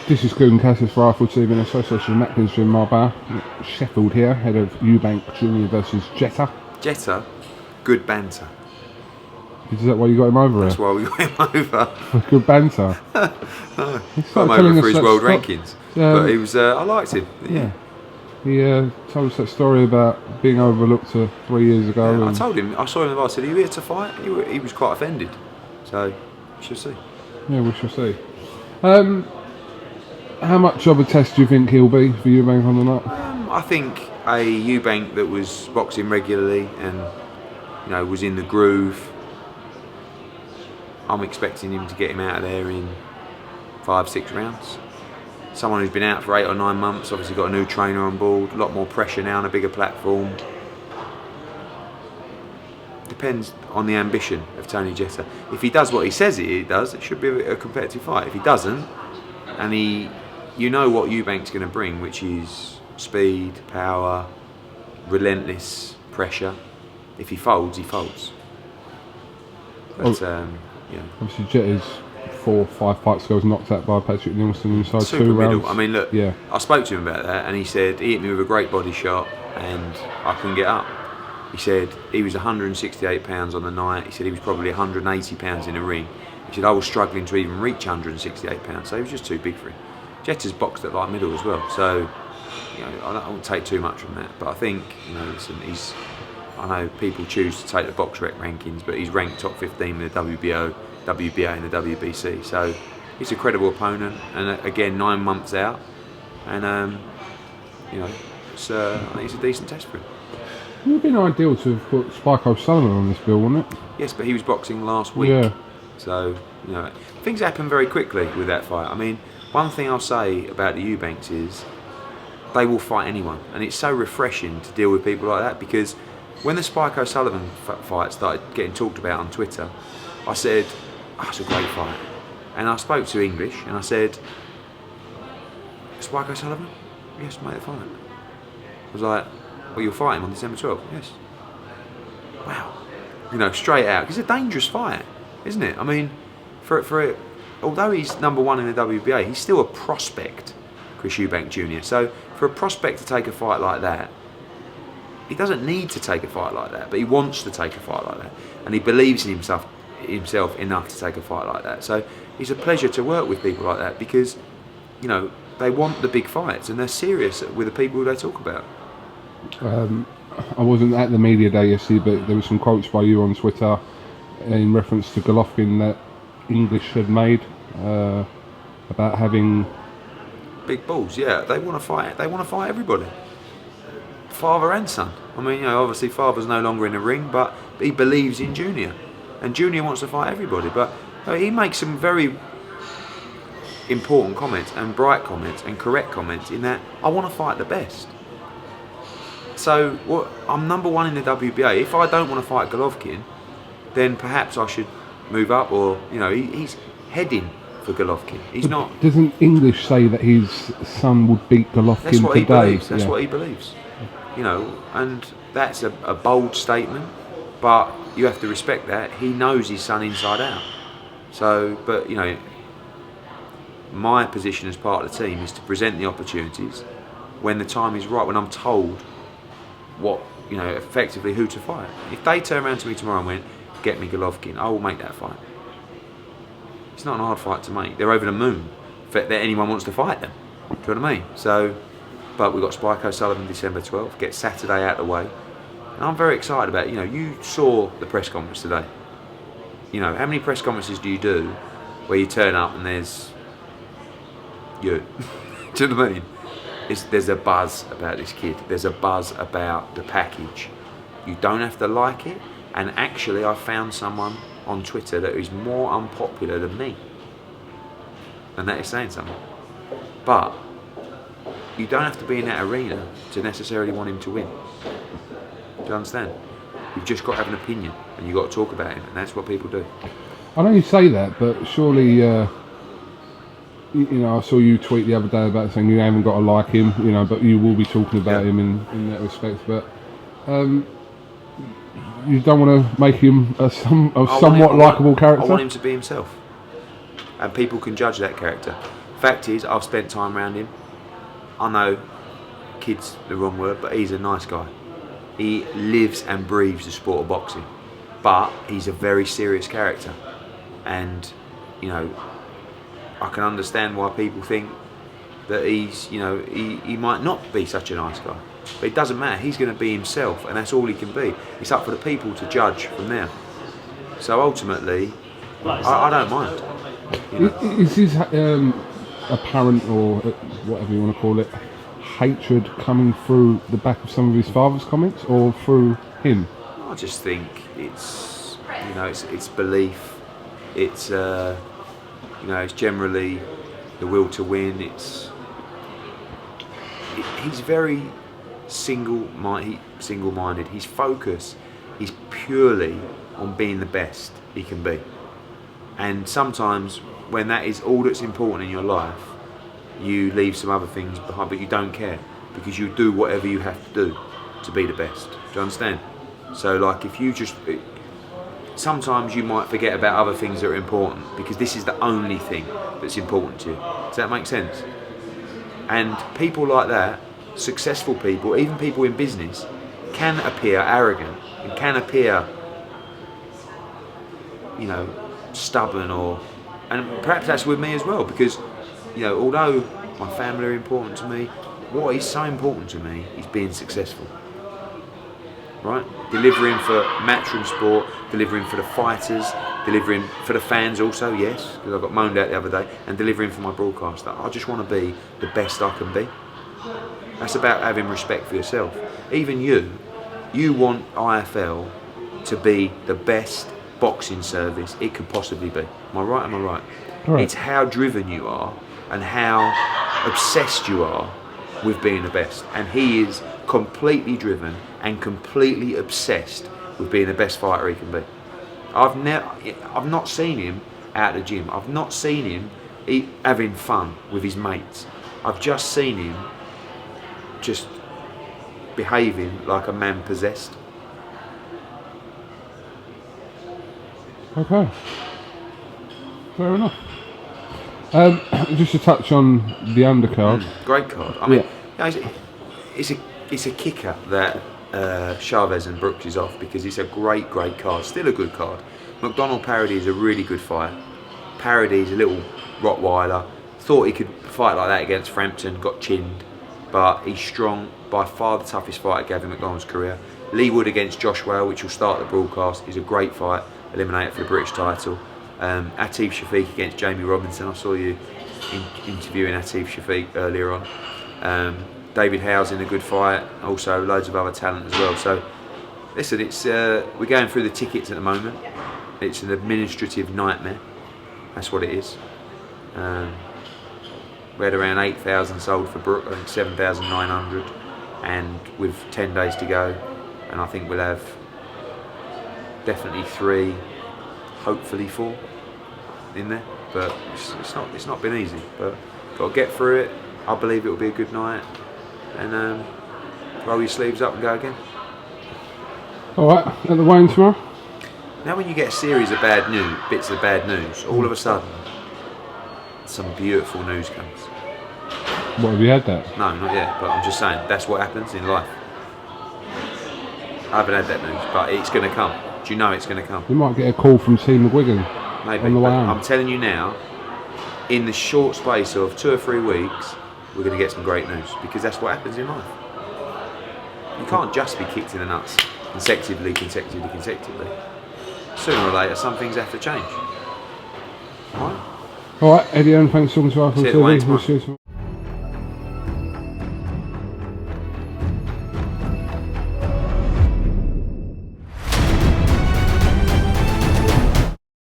This is KUGAN CASSIUS Rifle Team in association with Macklin's in Marbella. Sheffield here, head of Eubank Junior versus Jetta. Jetta, good banter. Is that why you got him over That's here? why we got him over. For good banter? No, got him over for his world rankings. But he was, I liked him. Yeah. He told us that story about being overlooked 3 years ago. Yeah, I told him, I saw him, I said, are you here to fight? He was quite offended. So, we shall see. Yeah, we shall see. How much of a test do you think he'll be for Eubank on the night? I think a Eubank that was boxing regularly and was in the groove. I'm expecting him to get him out of there in 5-6 rounds. Someone who's been out for 8 or 9 months, obviously got a new trainer on board, a lot more pressure now on a bigger platform. Depends on the ambition of Tony Jetta. If he does what he says he does, it should be a competitive fight. If he doesn't, and you know what Eubank's going to bring, which is speed, power, relentless pressure. If he folds, he folds. But obviously Jetta's 4 or 5 fights ago was knocked out by Patrick Nielsen inside Super 2 middle. rounds. I mean, look, yeah. I spoke to him about that, and he said he hit me with a great body shot, and I couldn't get up. He said he was 168 pounds on the night. He said he was probably 180 pounds in the ring. He said I was struggling to even reach 168 pounds, so he was just too big for him. Jetta's boxed at light middle as well, so I won't take too much from that. But I think listen, I know people choose to take the BoxRec rankings, but he's ranked top 15 in the WBO, WBA, and the WBC. So he's a credible opponent, and again 9 months out, and I think it's a decent test for him. It would have been ideal to have put Spike O'Sullivan on this bill, wouldn't it? Yes, but he was boxing last week. Yeah. So, things happen very quickly with that fight. I mean, one thing I'll say about the Eubanks is they will fight anyone. And it's so refreshing to deal with people like that, because when the Spike O'Sullivan fight started getting talked about on Twitter, I said, it's a great fight. And I spoke to English and I said, Spike O'Sullivan? Yes, mate, the fight. I was like, well, you'll fight him on December 12th? Yes. Wow. Straight out. It's a dangerous fight, isn't it? I mean, although he's #1 in the WBA, he's still a prospect, Chris Eubank Jr. So for a prospect to take a fight like that, he doesn't need to take a fight like that, but he wants to take a fight like that, and he believes in himself enough to take a fight like that. So it's a pleasure to work with people like that, because they want the big fights and they're serious with the people they talk about. I wasn't at the media day yesterday, but there were some quotes by you on Twitter in reference to Golovkin that English had made about having big balls. Yeah, they want to fight. They want to fight everybody, father and son. I mean, obviously father's no longer in the ring, but he believes in Junior, and Junior wants to fight everybody. But he makes some very important comments and bright comments and correct comments in that I want to fight the best. So I'm #1 in the WBA. If I don't want to fight Golovkin, then perhaps I should move up, or he's heading for Golovkin. He's not. Doesn't English say that his son would beat Golovkin That's what today? he believes. That's what he believes. And that's a bold statement, but you have to respect that. He knows his son inside out. So, but my position as part of the team is to present the opportunities when the time is right, when I'm told what, effectively who to fight. If they turn around to me tomorrow and went, get me Golovkin, I will make that fight. It's not an hard fight to make. They're over the moon that anyone wants to fight them. Do you know what I mean? So, but we've got Spike O'Sullivan December 12th, get Saturday out of the way. And I'm very excited about it. You saw the press conference today. How many press conferences do you do where you turn up and there's you? Do you know what I mean? There's a buzz about this kid. There's a buzz about the package. You don't have to like it. And actually, I found someone on Twitter that is more unpopular than me. And that is saying something. But you don't have to be in that arena to necessarily want him to win. Do you understand? You've just got to have an opinion, and you've got to talk about him, and that's what people do. I know you say that, but surely, I saw you tweet the other day about saying you haven't got to like him, but you will be talking about him in that respect. But you don't want to make him a somewhat likeable character? I want him to be himself, and people can judge that character. Fact is, I've spent time around him. I know, kid's the wrong word, but he's a nice guy. He lives and breathes the sport of boxing, but he's a very serious character, and you know, I can understand why people think that he's, you know, he might not be such a nice guy, but it doesn't matter. He's going to be himself, and that's all he can be. It's up for the people to judge from there. So ultimately, I don't mind. You know? Is his apparent, or whatever you want to call it, hatred coming through the back of some of his father's comments, or through him? I just think it's, you know, it's belief. It's you know, it's generally the will to win. He's very single-minded. His focus is purely on being the best he can be. And sometimes when that is all that's important in your life, you leave some other things behind, but you don't care, because you do whatever you have to do to be the best. Do you understand? So like, if you just, sometimes you might forget about other things that are important, because this is the only thing that's important to you. Does that make sense? And people like that, successful people, even people in business, can appear arrogant and can appear, you know, stubborn, and perhaps that's with me as well, because, you know, although my family are important to me, what is so important to me is being successful, right? Delivering for matchroom sport, delivering for the fighters, delivering for the fans also, yes, because I got moaned at the other day, and delivering for my broadcaster. I just want to be the best I can be. That's about having respect for yourself. Even you want IFL to be the best boxing service it could possibly be. Am I right? Am I right? Right. It's how driven you are and how obsessed you are with being the best. And he is completely driven and completely obsessed with being the best fighter he can be. I've not seen him out at the gym. I've not seen him having fun with his mates. I've just seen him just behaving like a man possessed. Okay, fair enough. Just to touch on the undercard. Great card. I mean, you know, it's a kicker that Chavez and Brooks is off, because it's a great card. Still a good card. McDonald Parody is a really good fight. Parody is a little Rottweiler. Thought he could fight like that against Frampton, got chinned, but he's strong. By far the toughest fight of Gavin McDonald's career. Lee Wood against Josh Whale, which will start the broadcast, is a great fight. Eliminated for the British title. Atif Shafiq against Jamie Robinson. I saw you interviewing Atif Shafiq earlier on. David Howe's in a good fight. Also loads of other talent as well. So listen, it's we're going through the tickets at the moment. It's an administrative nightmare. That's what it is. We had around 8,000 sold for Brook. I think 7,900, and with 10 days to go, and I think we'll have definitely 3, hopefully 4 in there. But it's not been easy, but got to get through it. I believe it will be a good night, and roll your sleeves up and go again. Alright, at the weigh-in tomorrow? Now when you get a series of bits of bad news, all of a sudden some beautiful news comes. What, have you had that? No, not yet, but I'm just saying, that's what happens in life. I haven't had that news, but it's going to come. Do you know it's going to come? You might get a call from T. McGuigan. Maybe, on the way home. I'm telling you now, in the short space of 2 or 3 weeks, we're going to get some great news, because that's what happens in life. You can't just be kicked in the nuts consecutively. Sooner or later, some things have to change. Alright? Alright, Eddie, and thanks for talking to us on See you at the weigh-in TV. tomorrow.